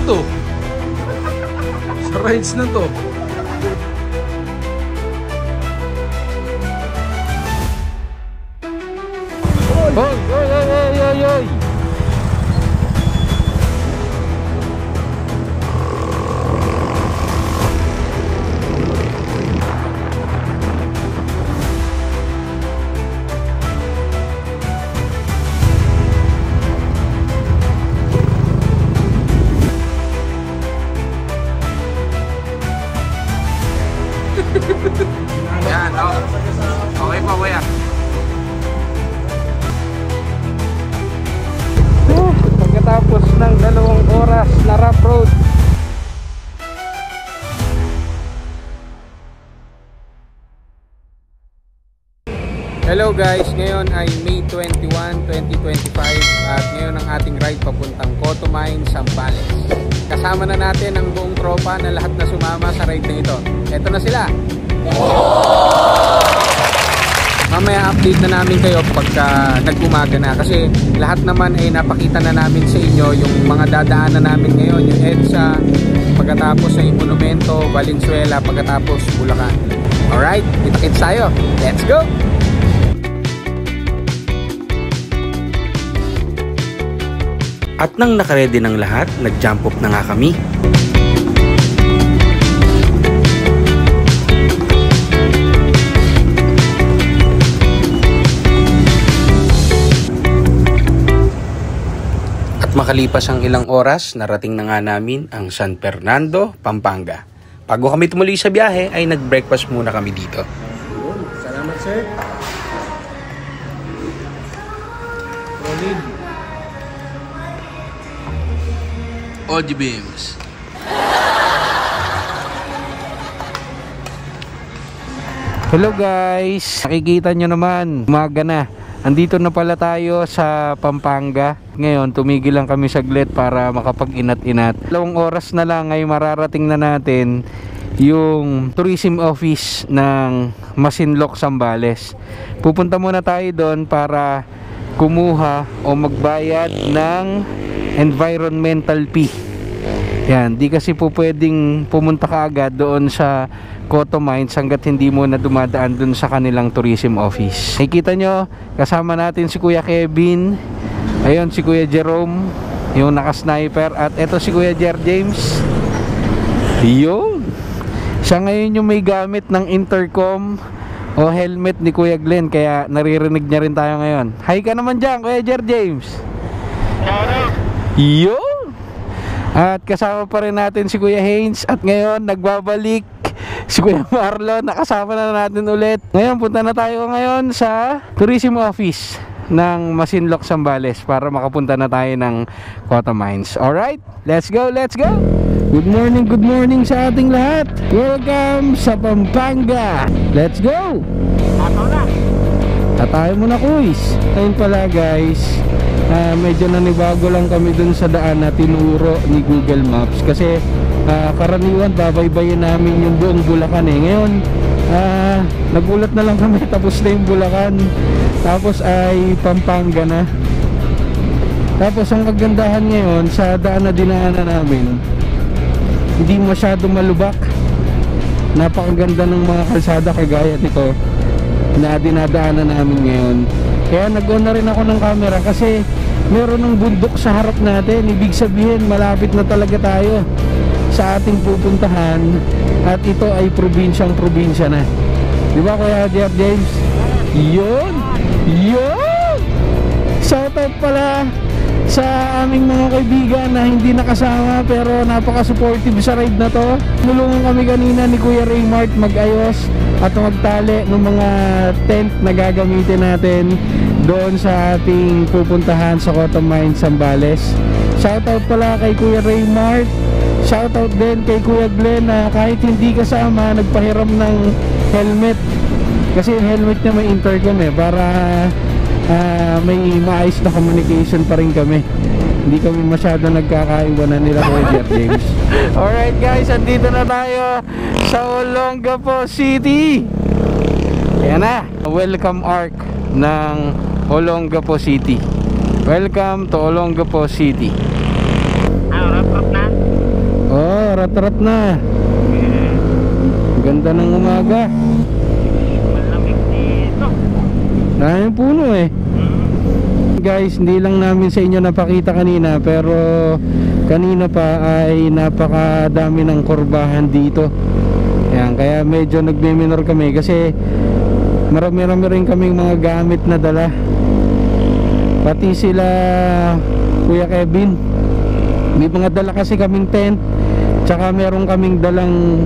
to. Sa rides na to. Oy, oy, oy, oy, oy, oy. Yan, okay pa kuya. Pagkatapos ng 2 oras na rough road, hello guys, ngayon ay May 21, 2025 at ngayon ang ating ride papuntang Cotomine, Zambales. Kasama na natin ang buong tropa na lahat na sumama sa ride na ito. Eto na sila. Mamaya update na namin kayo pagka nag-umaga na kasi lahat naman ay napakita na namin sa inyo yung mga dadaanan namin ngayon, yung EDSA, pagkatapos ay Monumento, Valenzuela, pagkatapos Bulacan. Alright, kita-kits tayo. Let's go! At nang nakaredy ng lahat, nag-jump off na nga kami. At makalipas ang ilang oras, narating na nga namin ang San Fernando, Pampanga. Bago kami tumuloy sa biyahe, ay nag-breakfast muna kami dito. Salamat sir. Solid. OG Beams. Hello guys, nakikita nyo naman, umaga na. Andito na pala tayo sa Pampanga. Ngayon tumigil lang kami saglit para makapag-inat-inat. 2 oras na lang ay mararating na natin yung tourism office ng Masinloc, Zambales. Pupunta muna tayo doon para kumuha o magbayad ng environmental fee. Yan, di kasi po pwedeng pumunta ka agad doon sa Cotomines hanggat hindi mo na dumadaan doon sa kanilang tourism office. Nakikita nyo, kasama natin si Kuya Kevin, ayun si Kuya Jerome, yung naka-sniper, at eto si Kuya Jer James. Yun, siya ngayon yung may gamit ng intercom o helmet ni Kuya Glenn, kaya naririnig niya rin tayo ngayon. Hi ka naman dyan, Kuya Jer James. Yun. At kasama pa rin natin si Kuya Haynes. At ngayon nagbabalik si Kuya Marlon. Nakasama na natin ulit. Ngayon punta na tayo ngayon sa tourism office ng Masinloc, Zambales para makapunta na tayo ng Cotomines. Alright, let's go, let's go. Good morning sa ating lahat. Welcome sa Pampanga. Let's go. Tatayo muna kuys. Ayun pala guys, medyo nanibago lang kami dun sa daan na tinuro ni Google Maps kasi karaniwan babaybayin namin yung buong Bulacan eh. Ngayon nagulat na lang kami, tapos na yung Bulacan, tapos ay Pampanga na. Tapos ang kagandahan ngayon sa daan na dinaanan namin, hindi masyado malubak. Napakaganda ng mga kalsada kagaya nito na dinadaanan namin ngayon. Kaya nag-on na rin ako ng camera kasi meron ng bundok sa harap natin. Ibig sabihin malapit na talaga tayo sa ating pupuntahan, at ito ay probinsya na. Di ba Kuya Jeff James? Yun! Yun! Shoutout pala sa aming mga kaibigan na hindi nakasama pero napaka-supportive sa ride na to. Tulungan kami kanina ni Kuya Raymart mag-ayos at magtali ng mga tent na gagamitin natin doon sa ating pupuntahan sa Cotomine, Zambales. Shoutout pala kay Kuya Raymart. Shoutout din kay Kuya Glenn na kahit hindi kasama, nagpahiram ng helmet. Kasi yung helmet niya may intercom eh, para may maayos na communication pa rin kami. Hindi kami masyado nagkakaiwanan nila Kuya James. Alright guys, andito na tayo sa Olongapo City. Ayan na, welcome arc ng Olongapo City. Welcome to Olongapo City. Wrap up na? rat-rat na. Ganda ng umaga. Malamig dito. Daming puno eh. Guys, hindi lang namin sa inyo napakita kanina, pero kanina pa ay napakadami ng kurbahan dito. Yan, kaya medyo nagme-minor kami kasi marami-rami rin kaming mga gamit na dala. Pati sila Kuya Kevin, may mga dala kasi kaming tent, tsaka meron kaming dalang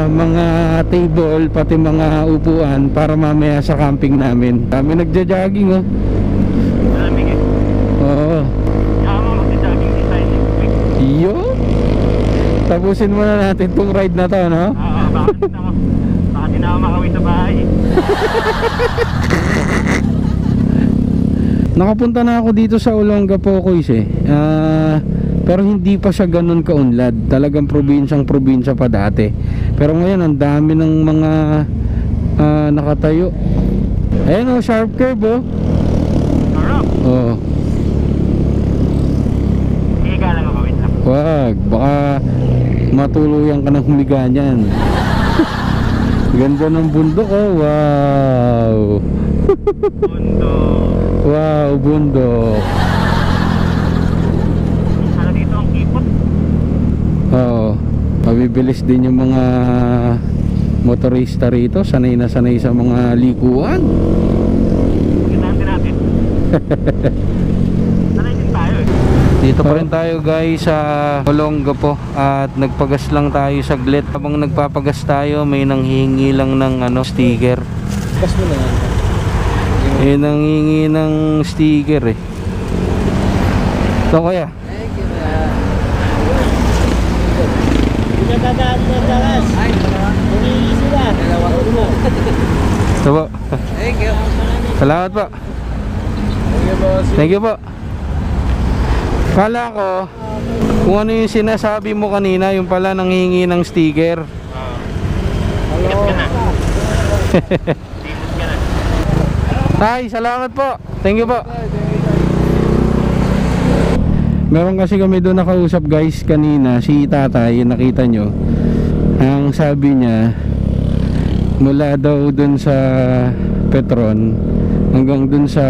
mga table, pati mga upuan para mamaya sa camping namin. Kami nagja-jogging oh. Malamig eh. Oo. Kaya mo magja-jogging din tayo next week. Iyo. Tapusin muna natin tong ride na to, no? Oo, baka din ako makauwi sa bahay. Nakapunta na ako dito sa Olongapo, eh. Pero hindi pa siya ganun kaunlad. Talagang probinsya pa dati. Pero ngayon ang dami ng mga nakatayo. Ayan oh, sharp curve oh. Sarap. Oo. Higa lang ako, wait lang. Wag, baka matuluyan ka ng humiga niyan. Ganda ng bundok oh, wow. Mundo. Wow, bundok. Sana dito ang kipot. Oo. Mabibilis din yung mga motorista rito. Sanay na sanay sa mga likuan. Pagkitaan din natin. Sanay din tayo eh. Dito pa rin tayo guys sa Olongapo. At nagpagas lang tayo saglit. Habang nagpapagas tayo, may nanghihingi lang ng sticker. Gas mo na yan. Nanghihingi ng sticker eh. Ito kuya. Thank you na. Hindi na dadaan na dalas. Ay, humingi sila. Dalawa ulo. Ito po. Thank you. Salamat po. Thank you, boss. Thank you po. Kala ko kung ano yung sinasabi mo kanina, yung pala nanghihingi ng sticker. Sikat ka na. Sikat ka na. Tay, salamat po. Thank you po. Meron kasi kami doon nakausap guys kanina, si tatay, yung nakita nyo. Ang sabi niya, mula daw doon sa Petron hanggang doon sa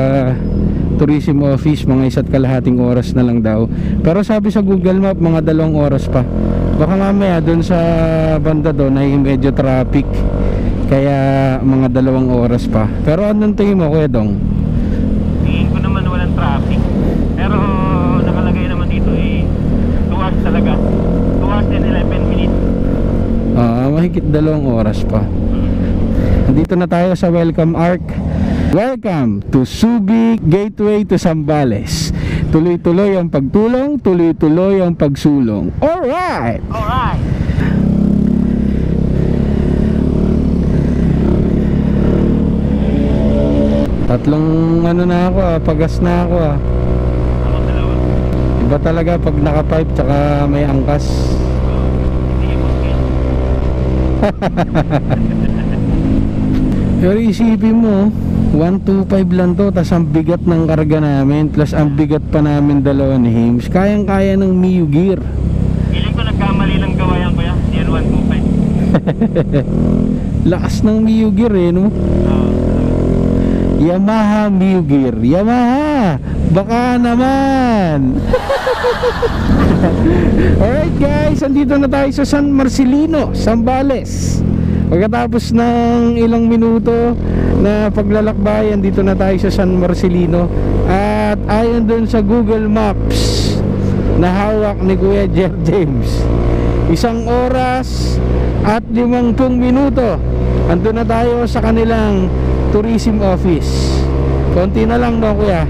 tourism office, mga 1.5 oras na lang daw. Pero sabi sa Google Map, mga 2 oras pa. Baka mamaya doon sa banda doon ay medyo traffic, kaya mga 2 oras pa. Pero anong tingin mo, Kuya Dong? Tingin ko naman walang traffic. Pero nakalagay naman dito eh 2 hours talaga. 2 hours and 11 minutes. Mahigit 2 oras pa. Nandito na tayo sa Welcome Arc. Welcome to Subic Gateway to Zambales. Tuloy-tuloy ang pagtulong, tuloy-tuloy ang pagsulong. Alright! Alright. Tatlong na ako pagas na ako Ako dalawa. Iba talaga pag naka-pipe tsaka may angkas. Sige mo, skill. Pero isipin mo, 125 lang to, tas ang bigat ng karga namin, plus ang bigat pa namin dalawa ni Hims. Kayang-kaya ng Mio Gear. Feeling ko nagkamali lang gawayan ko yan. Tier 125. Lakas ng Mio Gear eh, no? Yamaha Mio Gear. Yamaha! Baka naman! Alright guys, andito na tayo sa San Marcelino, Zambales. Pagkatapos ng ilang minuto na paglalakbayan, dito na tayo sa San Marcelino. At ayon dun sa Google Maps na hawak ni Kuya Jer James, 1 oras at 50 minuto andun na tayo sa kanilang tourism office. Konti na lang no Kuya?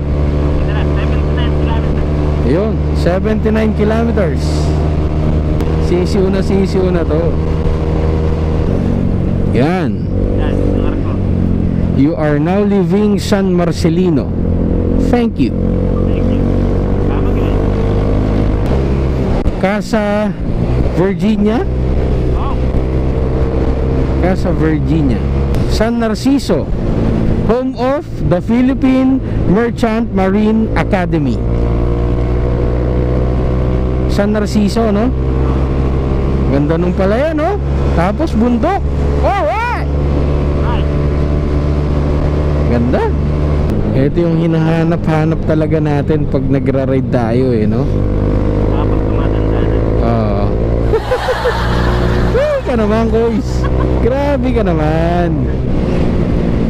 79 kilometers. Ayun, 79 kilometers. Sisiw na to. Yan. Yan, lugar ko. You are now leaving San Marcelino. Thank you. Thank you. Tama guys. Casa Virginia. Oh, Casa Virginia. San Narciso, home of the Philippine Merchant Marine Academy. San Narciso, no? Ganda nung palaya, no? Tapos bundok. Oh, what? Ganda. Ito yung hinahanap-hanap talaga natin pag nagra-ride tayo eh, no? Kapag tumatanda na. Oo. Grabe ka naman, guys. Grabe ka naman.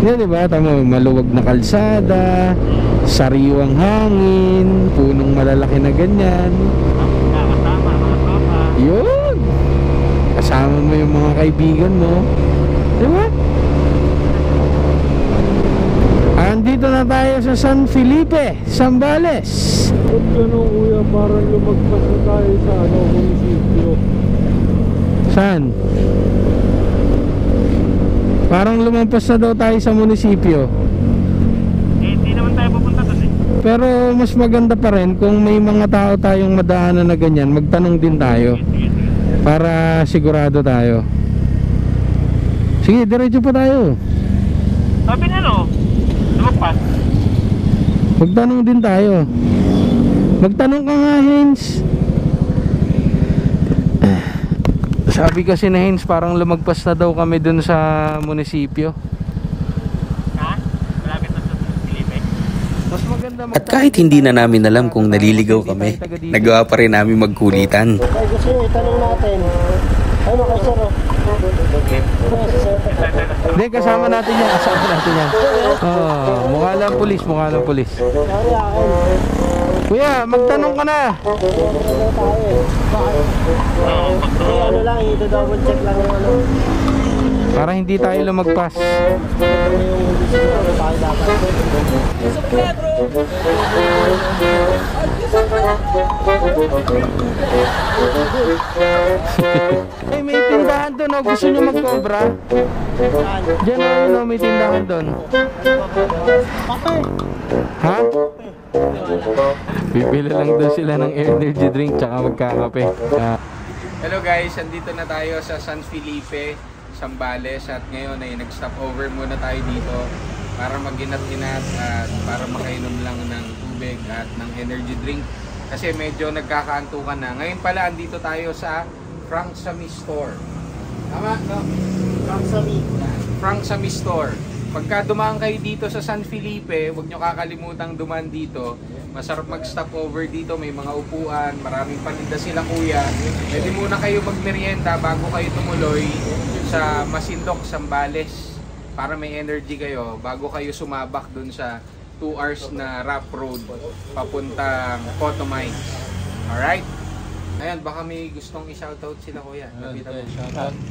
Yan, diba? Tama, maluwag na kalsada, sariwang hangin, punong malalaki na ganyan. Kasama, mga tropa. Yun. Kasama mo yung mga kaibigan mo. Diba? Andito na tayo sa San Felipe, Zambales. Ba't gano'n kuya, parang lumagpas na tayo sa munisipyo? Saan? Parang lumampas na daw tayo sa munisipyo. Eh, di naman tayo pupunta doon eh. Pero mas maganda pa rin kung may mga tao tayong madaanan na ganyan, magtanong din tayo Sige. para sigurado tayo. Sige, diretso pa tayo. Sabi na no, lumagpas. Magtanong din tayo. Magtanong ka nga, Hens. Sabi kasi na Hens, parang lumagpas na daw kami dun sa munisipyo. Ha? Malapit na sa Felipe. Mas maganda At kahit hindi na namin alam kung naliligaw kami, nagawa pa rin namin magkulitan. Ay, gusto nyo, itanong natin. Ano kay sir? Hindi, kasama natin yan. Kasama natin yan. Mukha lang pulis, mukha lang pulis. Sorry akin. Kuya, magtanong ka na. Ano tayo eh. Bakit? Eh, ano lang, i-double check lang yung ano. Para hindi tayo lumagpas. Ano yung hindi siguro tayo dapat. Ay, may tindahan doon. Oh. Gusto nyo mag-cobra? Saan? Diyan o, yun, may tindahan doon. Patay! Ha? Pipila lang doon sila ng energy drink tsaka magkakape. Hello guys, andito na tayo sa San Felipe, Zambales. At ngayon ay nag-stop over muna tayo dito para mag-inat-inat at para makainom lang ng tubig at ng energy drink. Kasi medyo nagkakaantukan na. Ngayon pala andito tayo sa Frank Sammy Store. Tama? No? Frank Sammy Store. Pagka dumaan kayo dito sa San Felipe, huwag nyo kakalimutang dumaan dito. Masarap mag-stop over dito, may mga upuan, maraming paninda sila kuya. Pwede muna kayo magmerienda bago kayo tumuloy sa Masinloc, Zambales para may energy kayo bago kayo sumabak dun sa 2 hours na rough road papuntang Photo Mines. Alright? Ayan, baka may gustong i-shoutout sila kuya. Lapita mo.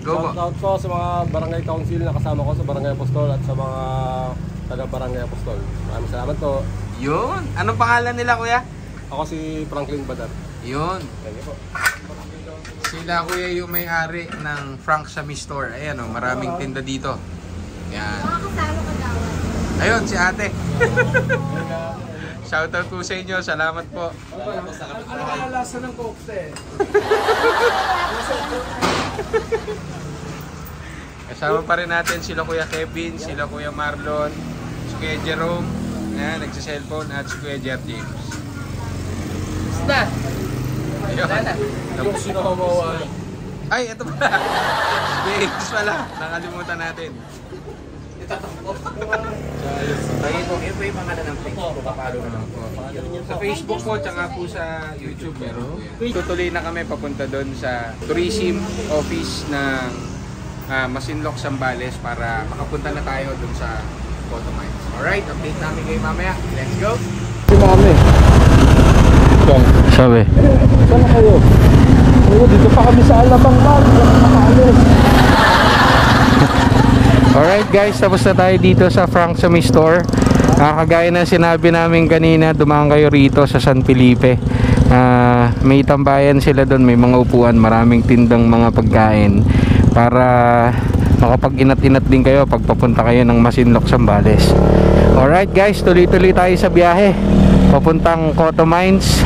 Go po. Shoutout ko sa mga barangay council na kasama ko sa Barangay Apostol at sa mga taga-Barangay Apostol. Maraming salamat po. Yun! Anong pangalan nila kuya? Ako si Franklin Badar. Yun. Thank you po. Sila kuya yung may-ari ng Frank Sammy Store. Ayan o, maraming tinda dito. Yan. Makakasama ka daw. Ayun, si ate. Shoutout po sa inyo. Salamat po. Lasa ng cocktail. Kasama pa rin natin sila Kuya Kevin, sila Kuya Marlon, si Kuya Jerome, na nagsa-cellphone, at si Kuya Jer James. Basta! Ayun. Yung sino kawawa. Ay, ito pala. James pala. Nakalimutan natin. Ito yung mga ng Facebook. Papalo na lang po. Sa Facebook po, tsaka po sa YouTube. Pero tutuloy na kami papunta doon sa tourism office ng Masinloc, Zambales para makapunta na tayo doon sa Photo Mines. Alright, update namin kayo mamaya. Let's go! Si Mami. Sabi? Saan na kayo? Dito pa kami sa Alabang Bar. Nakaalis. Alright guys, tapos na tayo dito sa Frank Sammy Store. Kagaya na sinabi namin kanina, dumaan kayo rito sa San Felipe. May tambayan sila doon, may mga upuan, maraming tindang mga pagkain para makapag-inat-inat din kayo pag papunta kayo ng Masinloc, Zambales. Alright guys, tuloy-tuloy tayo sa biyahe papuntang Photo Mines.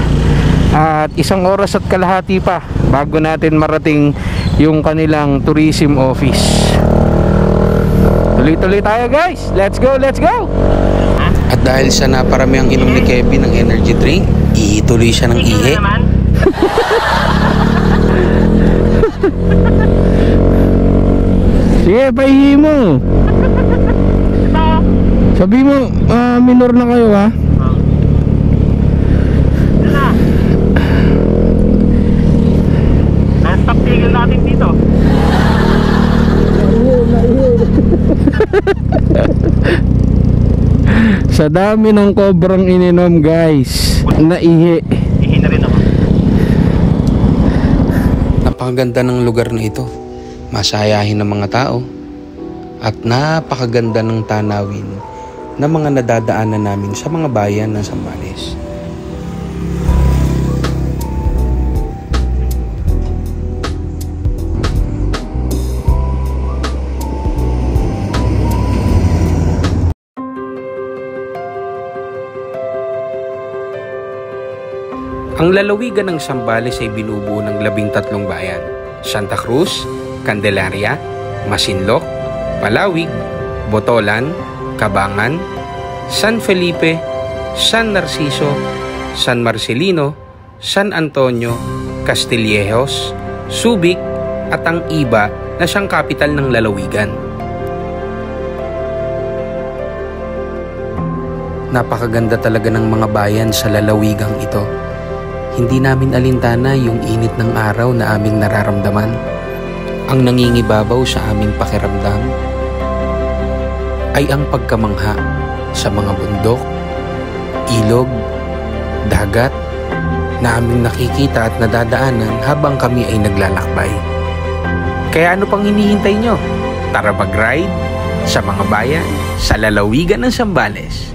At 1 oras at kalahati pa bago natin marating yung kanilang tourism office. Tuloy-tuloy tayo guys. Let's go, let's go. At dahil sa naparami ang inom ni Kevin ng energy drink, iituloy siya ng ihi. Sige, paihi mo. Ito. Sabi mo, minor na kayo ha. Yan na. Stop tigil natin dito. Sa dami ng kobrang ininom guys, naihi. Ihi na rin ako. Napakaganda ng lugar na ito. Masayahin ng mga tao. At napakaganda ng tanawin na mga nadadaanan namin sa mga bayan ng Zambales. Ang lalawigan ng Zambales ay binubuo ng 13 bayan: Santa Cruz, Candelaria, Masinloc, Palawig, Botolan, Cabangan, San Felipe, San Narciso, San Marcelino, San Antonio, Castillejos, Subic at ang Iba na siyang kapital ng lalawigan. Napakaganda talaga ng mga bayan sa lalawigang ito. Hindi namin alintana yung init ng araw na aming nararamdaman. Ang nangingibabaw sa aming pakiramdam ay ang pagkamangha sa mga bundok, ilog, dagat na aming nakikita at nadadaanan habang kami ay naglalakbay. Kaya ano pang hinihintay nyo? Tara mag-ride sa mga bayan sa lalawigan ng Zambales.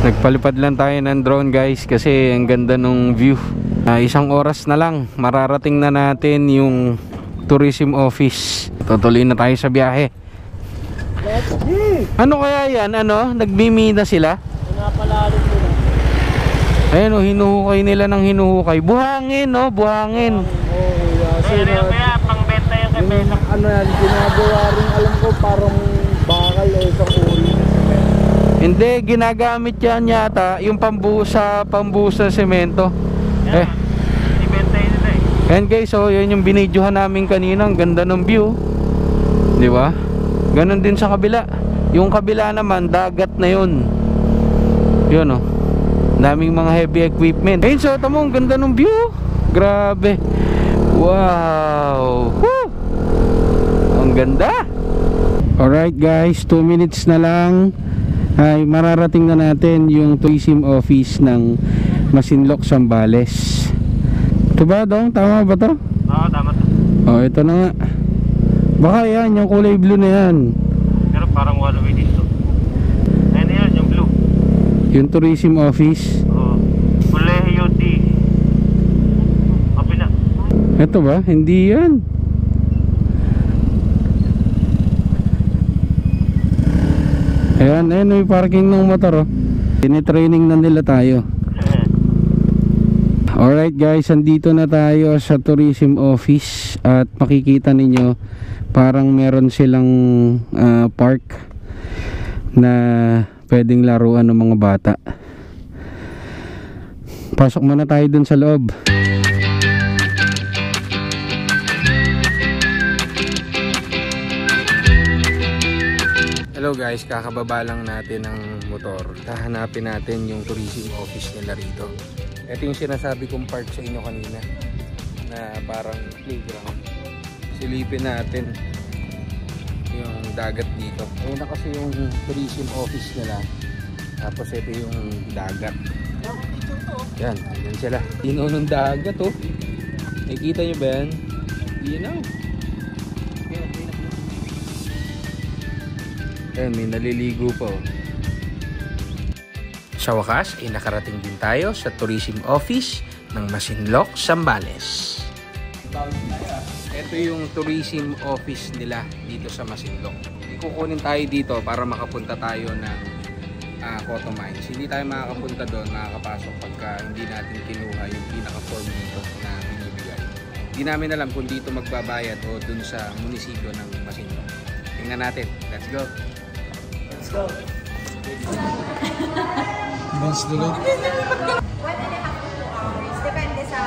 Nagpalipad lang tayo ng drone guys kasi ang ganda ng view. Isang oras na lang mararating na natin yung tourism office. Tutuloy na tayo sa biyahe. Ano kaya yan? Ano? Nagmimina sila? Pinapalalim nila. Ayun o, hinuhukay nila ng hinuhukay. Buhangin o, buhangin. Ano yung kaya pangbenta yung kay Bella? Ano yan, ginagawa rin, alam ko parang bakal o isang uli. Hindi, ginagamit yan yata yung pambuhos sa semento. Ibenta yun nila eh. Ayan guys, so yun yung binidyohan namin kanina. Ang ganda ng view, di ba? Ganon din sa kabila. Yung kabila naman, dagat na yun. Yun o, daming mga heavy equipment. Ayun, so tamo, ang ganda ng view. Grabe. Wow. Woo! Ang ganda. Alright guys, 2 minutes na lang ay mararating na natin yung tourism office ng Masinloc, Zambales. Ito ba dong? Tama ba to? Oo, tama to. Oh, ito na nga. Baka yan, yung kulay blue na yan. Pero parang one way dito. Ayun yan, yung blue. Yung tourism office. Oo. Colegio D. Kapila. Ito ba? Hindi yan. Ayan, ayun yung parking ng motor oh. Tinitraining na nila tayo. Alright guys, andito na tayo sa tourism office. At makikita ninyo parang meron silang park na pwedeng laruan ng mga bata. Pasok muna tayo dun sa loob. Hello guys, kakababa lang natin ng motor. Hahanapin natin yung tourism office nila rito. Ito yung sinasabi kong park sa inyo kanina na parang playground. Silipin natin yung dagat dito. Ayun na kasi yung tourism office nila. Tapos ito yung dagat. Yan, yan sila. Tino ng dagat oh. Nakikita nyo ba yan? Yan o. Ayan, may naliligo pa oh. Sa wakas ay nakarating din tayo sa tourism office ng Masinloc, Zambales. Ito yung tourism office nila dito sa Masinloc. Ikukunin tayo dito para makapunta tayo ng Cotto Mines. Hindi tayo makakapunta doon, makakapasok pagka hindi natin kinuha yung pinaka-form dito na binibigay. Di namin alam kung dito magbabayad o dun sa munisipyo ng Masinloc. Tingnan natin. Let's go! Let's go. 1.5 to 2 hours. Depende sa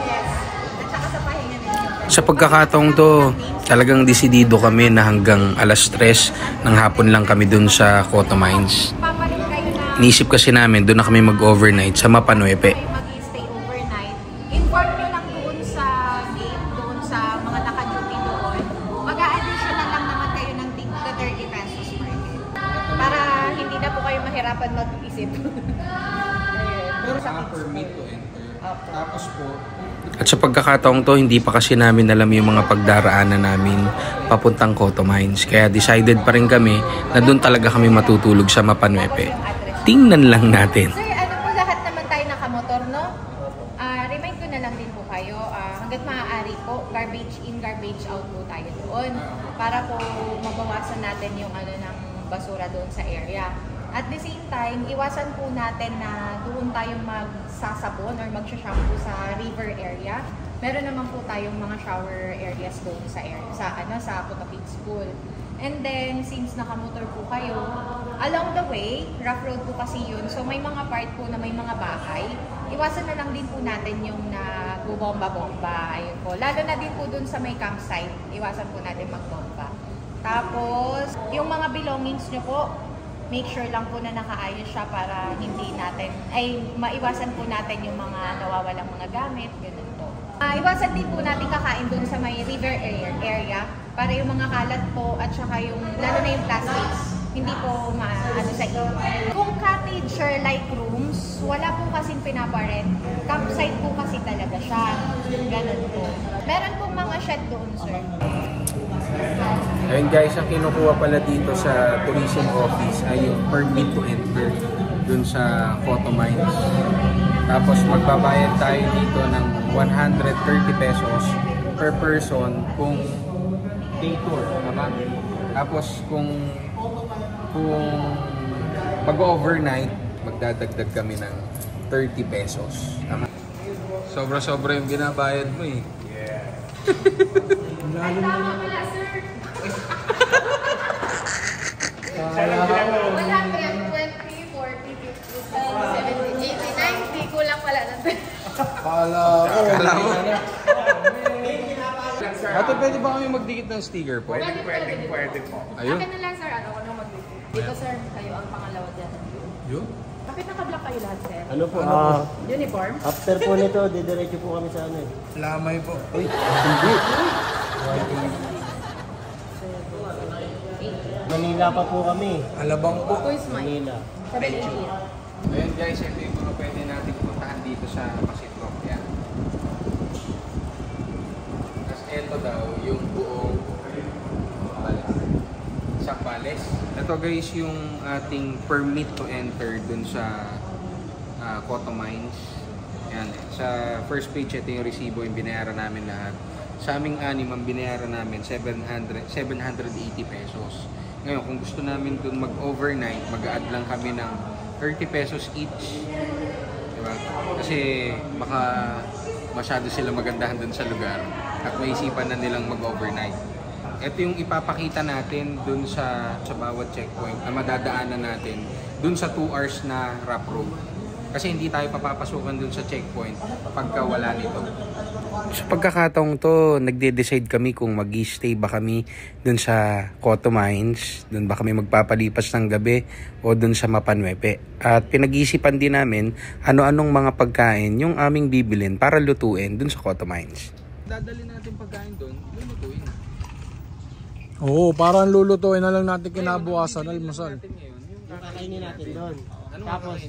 yes. At saka sa pahinga nila. Sa pagkakataong to, talagang desidido kami na hanggang alas 3 ng hapon lang kami dun sa Cotto Mines. Papalit kayo na Inisip kasi namin doon na kami mag-overnight sa Mapanuepe. mag-stay overnight. Inform nyo lang doon sa gate, doon sa mga naka-duty doon. Mag-a-additional lang naman kayo ng 30 pesos per head. Para hindi na po kayo mahirapan mag-isip. Pero sa permit to enter. Tapos po, At sa pagkakataong to, hindi pa kasi namin alam yung mga pagdaraanan namin papuntang Cotto Mines. Kaya decided pa rin kami na doon talaga kami matutulog sa Mapanuepe. Tingnan lang natin. Sir, ano po lahat naman tayo nakamotor, no? Remind ko na lang din po kayo, hanggat maaari po, garbage in, garbage out po tayo doon. Para po mabawasan natin yung ano ng basura doon sa area. At the same time, iwasan po natin na doon tayong magsasabon or magsha-shampoo sa river area. Meron naman po tayong mga shower areas doon sa area, sa Putapig School. And then, since nakamotor po kayo, along the way, rough road po kasi yun. So, may mga part po na may mga bahay. Iwasan na lang din po natin yung nagbubomba-bomba. Ayun po. Lalo na din po dun sa may campsite. Iwasan po natin magbomba. Tapos, yung mga belongings nyo po, make sure lang po na nakaayos siya para hindi natin, maiwasan po natin yung mga nawawalang mga gamit, ganun po. Iwasan din po natin kakain dun sa may river area para yung mga kalat po at saka yung, lalo na yung plastics, hindi po sa iyo. Kung cottage or like rooms, wala po kasing pinaparent. Campsite po kasi talaga siya. Ganun po. Meron pong mga shed doon, sir. ayun guys, ang kinukuha pala dito sa tourism office ay yung permit to enter dun sa Cotto Mines. Tapos magbabayad tayo dito ng 130 pesos per person kung day tour, tama? Tapos kung mag-overnight, magdadagdag kami ng 30 pesos. Tama? Sobra-sobra yung binabayad mo eh. Tama pala, sir. 120, 40, 50, 70, 80, 90. Kulang pala ng Kala mo. Ate, pwede ba kami magdikit ng sticker po? Pwede po. Ayun. Akin na lang, sir. Ano mag-dito? Dito, sir. Kayo ang pangalawa dyan. Yun? Kapit nakablock kayo lahat, sir. Ano po? Uniform? After po nito, didiretso po kami sa ano eh. Lamay po. Uy, hindi. Manila pa po kami. Alabang po. Where's mine? Manila. 788. Ayun guys, ito yung mga pwede natin puntahan dito sa Masinloc. Yan. Tapos ito daw, yung buong Zambales. Ito guys, yung ating permit to enter dun sa Cotto Mines. Yan. Sa first page, ito yung resibo, yung binayaran namin lahat. Sa aming anim, ang binayaran namin, 780 pesos. Ngayon, kung gusto namin dun mag-overnight, mag-add lang kami ng 30 pesos each. Diba? Kasi baka masyado sila magandahan dun sa lugar at maisipan na nilang mag-overnight. Ito yung ipapakita natin dun sa bawat checkpoint na madadaanan natin dun sa 2 hours na rough road. Kasi hindi tayo papapasukan dun sa checkpoint pagka wala nito. Sa pagkakataong to, nagde-decide kami kung mag-stay ba kami dun sa Cotto Mines, dun ba kami magpapalipas ng gabi o dun sa Mapanuepe. At pinag-iisipan din namin ano-anong mga pagkain yung aming bibilin para lutuin dun sa Cotto Mines. Dadali natin pagkain dun, lulutuin. Oo, parang lulutuin na lang natin kinabukasan, almusal. Yung kakainin natin doon. Tapos,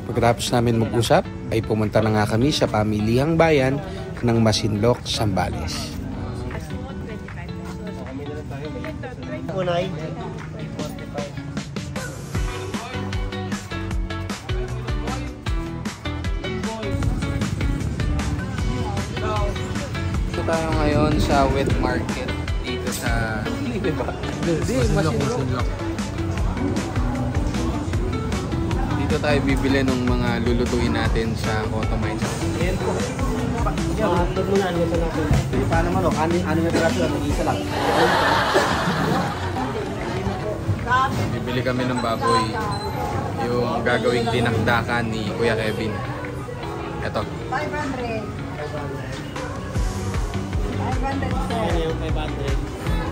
Pagkatapos namin mag-usap, ay pumunta na nga kami sa pamilihang bayan ng Masinloc, Zambales. kunay. Ito tayo ngayon sa wet market dito sa... Hindi ba? Hindi, Masinloc. Dito tayo bibili ng mga lulutuin natin sa Cotto Mines. Ayan po. Ito muna, ano ito natin? Paano man o? Ano na piraso lang? Mag-isa lang. Bibili kami ng baboy. Yung gagawing dinakdakan ni Kuya Kevin. Ito. 500. 500, sir. Ayan yung 500.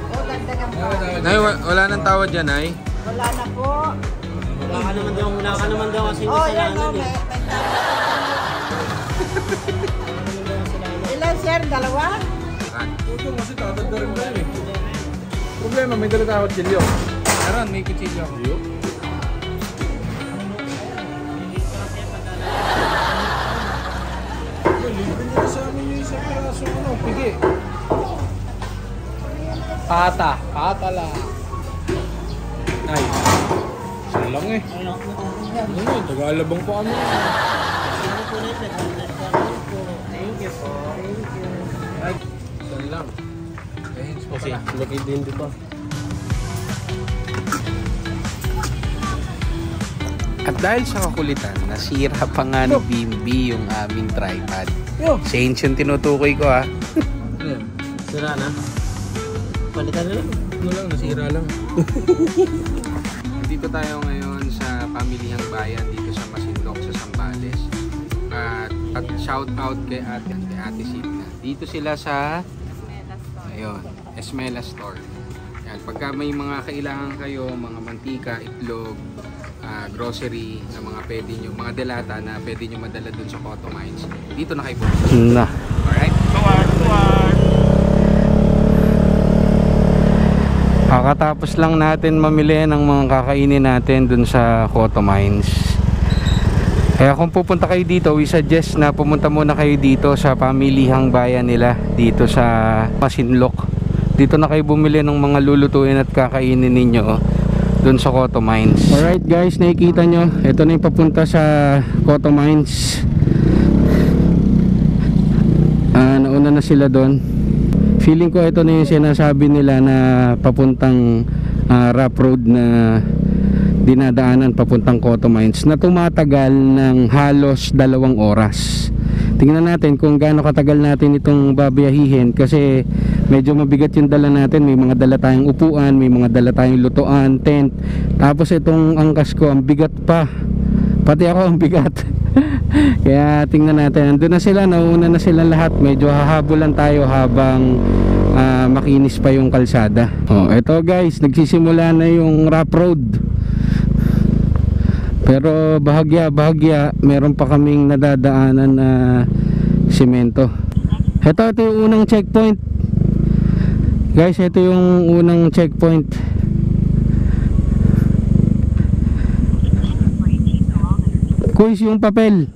O, dagdagan pa. Nay, wala nang tawad dyan, Nay. Wala na po. Wala ka naman daw kasi Oh, yan o, kasalanan eh. may ilan, sir? Dalawa? Ito kasi tatanda rin ba eh. Problema, may dala tawad silyo. Meron, may kutsilyo ako. Libre nila sa amin yung isang piraso pigi. Pata lang. Ay, isa lang eh. Ano, tagalabang pa kami. Thank you po. Thank you. Ay, isa lang. Kasi laki din dito. At dahil sa kakulitan, nasira pa nga ni Bimbi yung aming tripod. Saints yung tinutukoy ko ha. Sira na. Palitan na lang. Ano lang, nasira lang. Dito tayo ngayon sa pamilihang bayan dito sa Masinloc sa Zambales. At shout out kay Ate Sidna. Dito sila sa Esmela Store. Yan, pagka may mga kailangan kayo, mga mantika, itlog, grocery na mga pwede nyo, mga delata na pwede nyo madala dun sa Cotto Mines, dito na kayo pumunta. Na. Alright? Kakatapos lang natin mamili ng mga kakainin natin dun sa Cotto Mines. Kaya kung pupunta kayo dito, we suggest na pumunta muna kayo dito sa pamilihang bayan nila dito sa Masinloc. Dito na kayo bumili ng mga lulutuin at kakainin ninyo dun sa Cotto Mines. Alright guys, nakikita nyo, ito na yung papunta sa Cotto Mines. Nauna na sila doon. Feeling ko ito na yung sinasabi nila na papuntang rough road na dinadaanan papuntang Cotto Mines na tumatagal ng halos 2 oras. Tingnan natin kung gaano katagal natin itong babiyahihin kasi medyo mabigat yung dala natin. May mga dala tayong upuan, may mga dala tayong lutuan, tent. Tapos itong angkas ko, ang bigat pa. Pati ako ang bigat. Kaya tingnan natin. Andun na sila, nauna na sila lahat. Medyo hahabulan tayo habang makinis pa yung kalsada. Oh, eto guys, nagsisimula na yung rough road. Pero bahagya meron pa kaming nadadaanan na simento. Ito yung unang checkpoint. Guys, ito yung unang checkpoint. Kuis yung papel.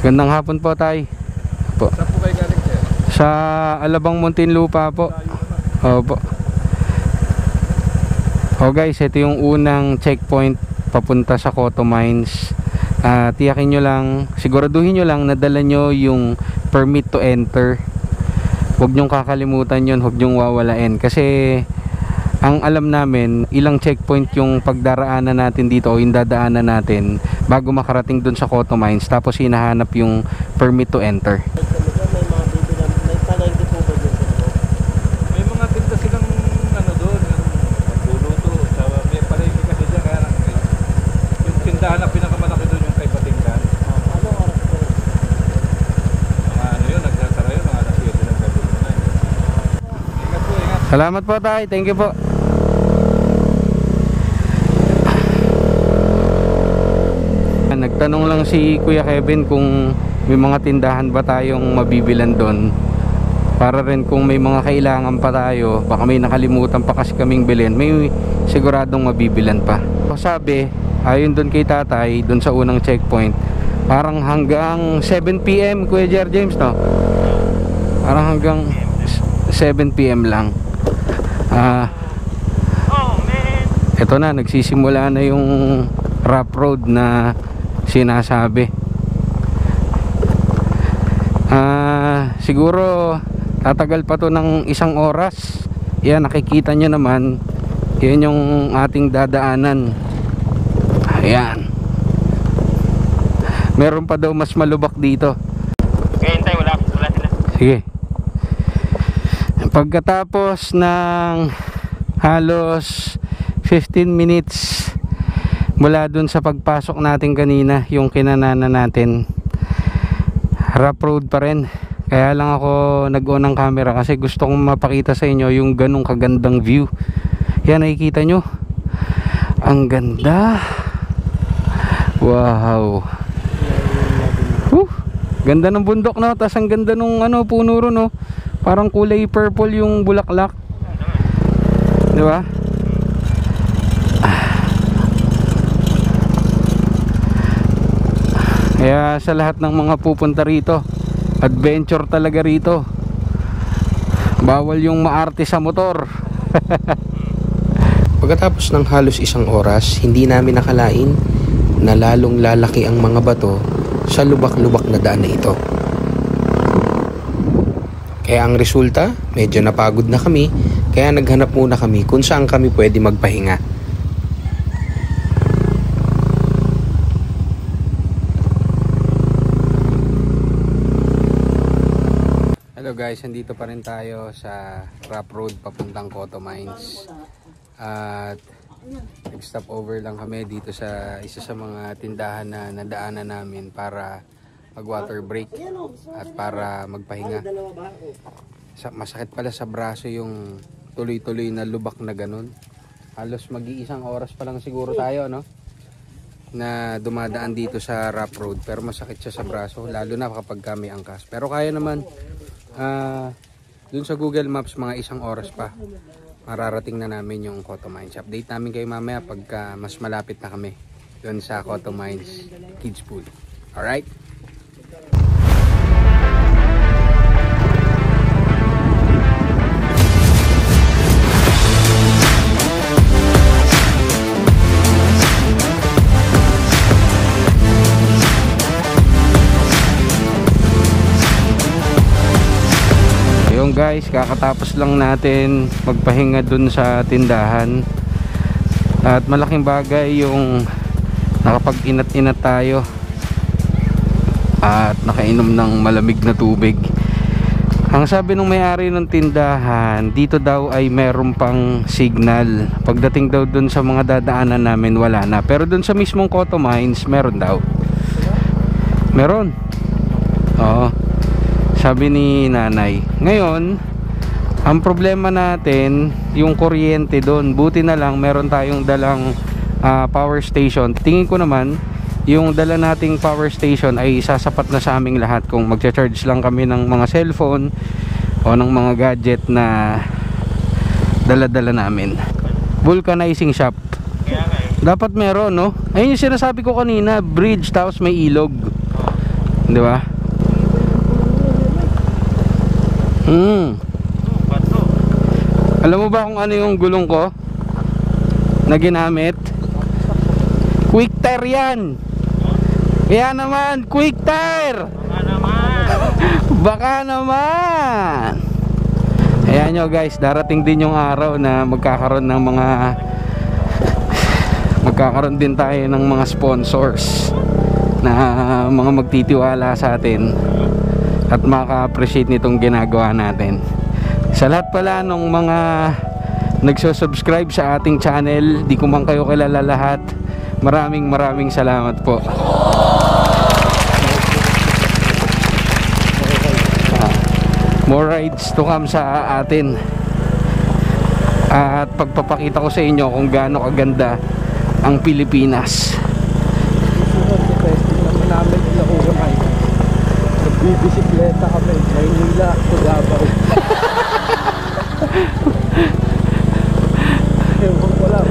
Gandang hapon po tayo. Po. Saan po kayo galing sir? Sa Alabang Muntinlupa po. Opo. Oh guys, ito yung unang checkpoint papunta sa Cotto Mines. Tiyakin nyo lang, siguraduhin nyo lang na dala nyo yung permit to enter. Huwag nyong kakalimutan yun, huwag nyong wawalain. Kasi ang alam namin, ilang checkpoint yung pagdaraanan natin dito o yung dadaanan natin bago makarating dun sa Cotto Mines. Tapos hinahanap yung permit to enter. May mga tinda silang ano doon, magluluto. May palengke kasi dyan, kaya yung tindahan na pinakamalaki doon yung kay Batinggan. Mga ano yun, nagsasara yun, mga alas 7 ng gabi na. Ingat po, ingat. Salamat po tayo, thank you po. Nagtanong lang si Kuya Kevin kung may mga tindahan ba tayong mabibilan doon, para rin kung may mga kailangan pa tayo, baka may nakalimutan pa kasi kaming bilhin, may siguradong mabibilan pa. Sabi, ayon doon kay tatay, doon sa unang checkpoint, parang hanggang 7 PM Kuya Jer James, no? Parang hanggang 7 PM lang. Ito na, nagsisimula na yung rough road na sinasabi. siguro tatagal pa to ng 1 oras. Yan, nakikita nyo naman, yan yung ating dadaanan. Ayan, meron pa daw mas malubak dito. Okay, hintay, wala sila. Sige. Pagkatapos ng halos 15 minutes mula dun sa pagpasok natin kanina, yung kinanana natin, rough road pa rin. Kaya lang ako nag-on ng camera kasi gusto kong mapakita sa inyo yung ganong kagandang view. Yan, nakikita nyo, ang ganda. Wow. Ganda ng bundok, no? Tapos ang ganda nung puno ron, no? Parang kulay purple yung bulaklak, di ba? Kaya sa lahat ng mga pupunta rito, adventure talaga rito. Bawal yung maarte sa motor. Pagkatapos ng halos 1 oras, hindi namin nakalain na lalong lalaki ang mga bato sa lubak-lubak na daan na ito. Kaya ang resulta, medyo napagod na kami, kaya naghanap muna kami kung saan kami pwede magpahinga. Hello guys, andito pa rin tayo sa rough road papuntang Cotto Mines. At nag-stop over lang kami dito sa isa sa mga tindahan na nadaanan namin para mag-water break at para magpahinga. Masakit pala sa braso yung tuloy-tuloy na lubak na ganun. Halos mag-1 oras pa lang siguro tayo, no? Na dumadaan dito sa rough road, pero masakit siya sa braso, lalo na kapag may angkas. Pero kaya naman, dun sa Google Maps, mga 1 oras pa mararating na namin yung Cotto Mines. Update namin kayo mamaya pagka mas malapit na kami dun sa Cotto Mines Kids Pool. Alright? Guys, kakatapos lang natin magpahinga dun sa tindahan at malaking bagay yung nakapag-inat-inat tayo at nakainom ng malamig na tubig. Ang sabi ng may-ari ng tindahan, dito daw ay meron pang signal. Pagdating daw dun sa mga dadaanan namin, wala na, pero dun sa mismong Cotto Mines meron daw. Meron, oo, sabi ni nanay. Ngayon, ang problema natin yung kuryente doon. Buti na lang meron tayong dalang power station. Tingin ko naman yung dala nating power station ay sasapat na sa aming lahat kung magcha-charge lang kami ng mga cellphone o ng mga gadget na dala-dala namin. Vulcanizing shop dapat meron, no? Ayun yung sinasabi ko kanina, bridge tapos may ilog, di ba? Alam mo ba kung ano yung gulong ko na ginamit? Quick tire yan. Kaya naman, quick tire. Baka naman. Ayan nyo guys, darating din yung araw na magkakaroon din tayo ng mga sponsors na mga magtitiwala sa atin at maka-appreciate nitong ginagawa natin. Sa lahat pala nung mga nagsusubscribe sa ating channel, di ko man kayo kilala lahat, maraming salamat po. More rides to come sa atin at pagpapakita ko sa inyo kung gaano kaganda ang Pilipinas. Bibisikleta kami, Maynila to Davao. Ewan ko lang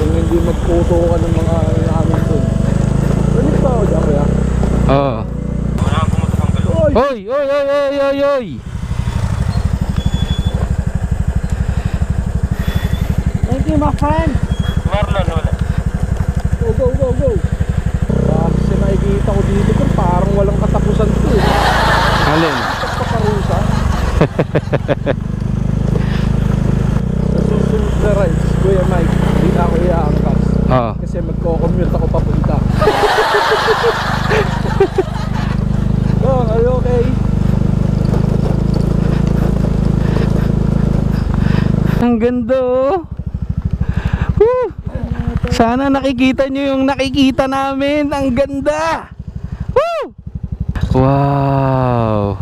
kung hindi magputo ka ng mga namin doon. Ganit ba ako dyan kaya? Oo. Oy! Thank you, my friend. Marlon, wala. Go! Kasi nakikita ko dito kung parang walang katapusan to eh. Alin? Sa susunod na rides, Kuya Mike, hindi na ako iaangkas. Oo. Kasi magko-commute ako papunta. Oh, are you okay? Ang ganda oh. Woo! Sana nakikita nyo yung nakikita namin. Ang ganda. Woo! Wow.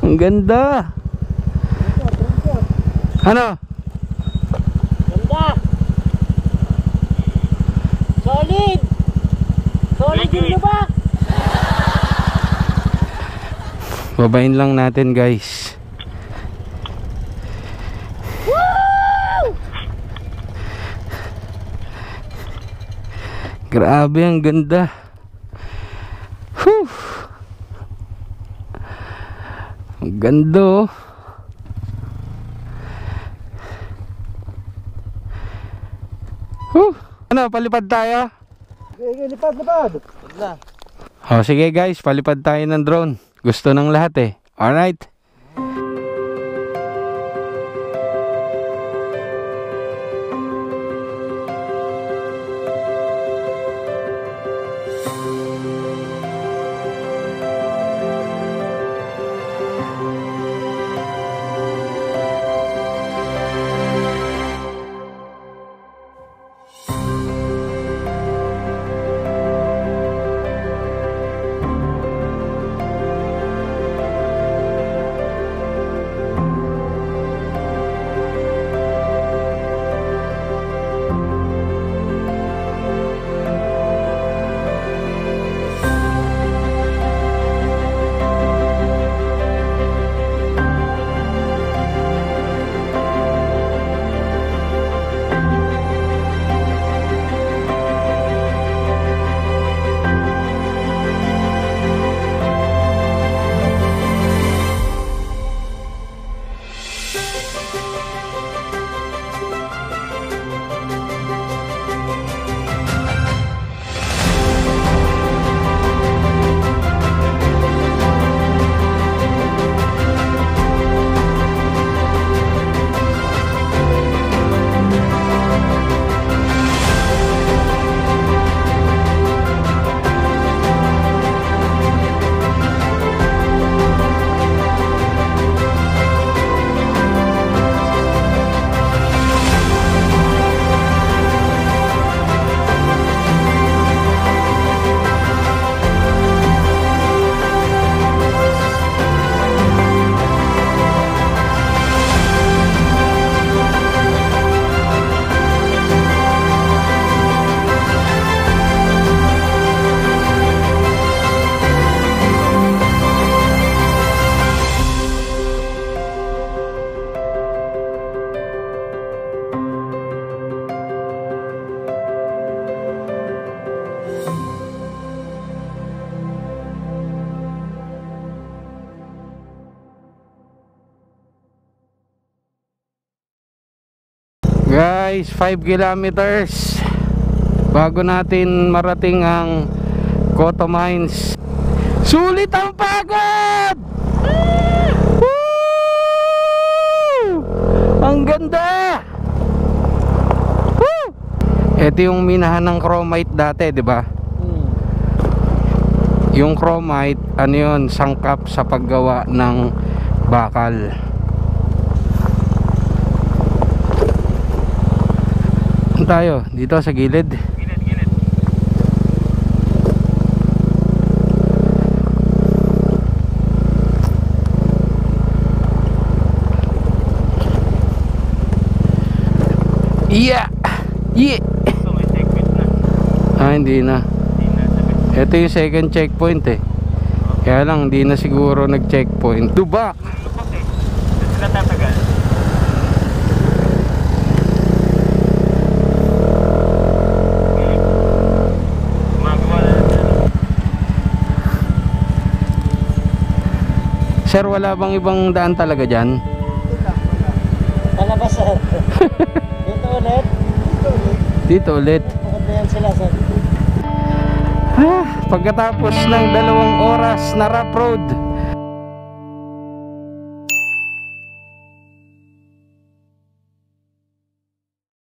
Ang ganda. Ano? Ganda. Solid. Solid yung lubak. Babayin lang natin guys. Grabe, ang ganda. Whew. Ang ganda oh. Ano, palipad tayo? Lipad. Oh, sige guys, palipad tayo ng drone. Gusto ng lahat eh. Alright. Guys, 5 kilometers bago natin marating ang Coto Mines. Sulit ang pagod! Woo! Ang ganda! Woo! Ito yung minahan ng chromite dati, di ba? Yung chromite, ano yun, sangkap sa paggawa ng bakal. Tayo dito sa gilid. Gilid. Yeah. So may checkpoint na. Hindi na. Ito yung second checkpoint eh. Kaya lang hindi na siguro nag-checkpoint. Duba. Lupok eh. Sila tatagal. Sir, wala bang ibang daan talaga dyan? Palabas sir. Dito ulit. Dito ulit. Maganda yan sila sir. Pagkatapos ng 2 oras na rough road,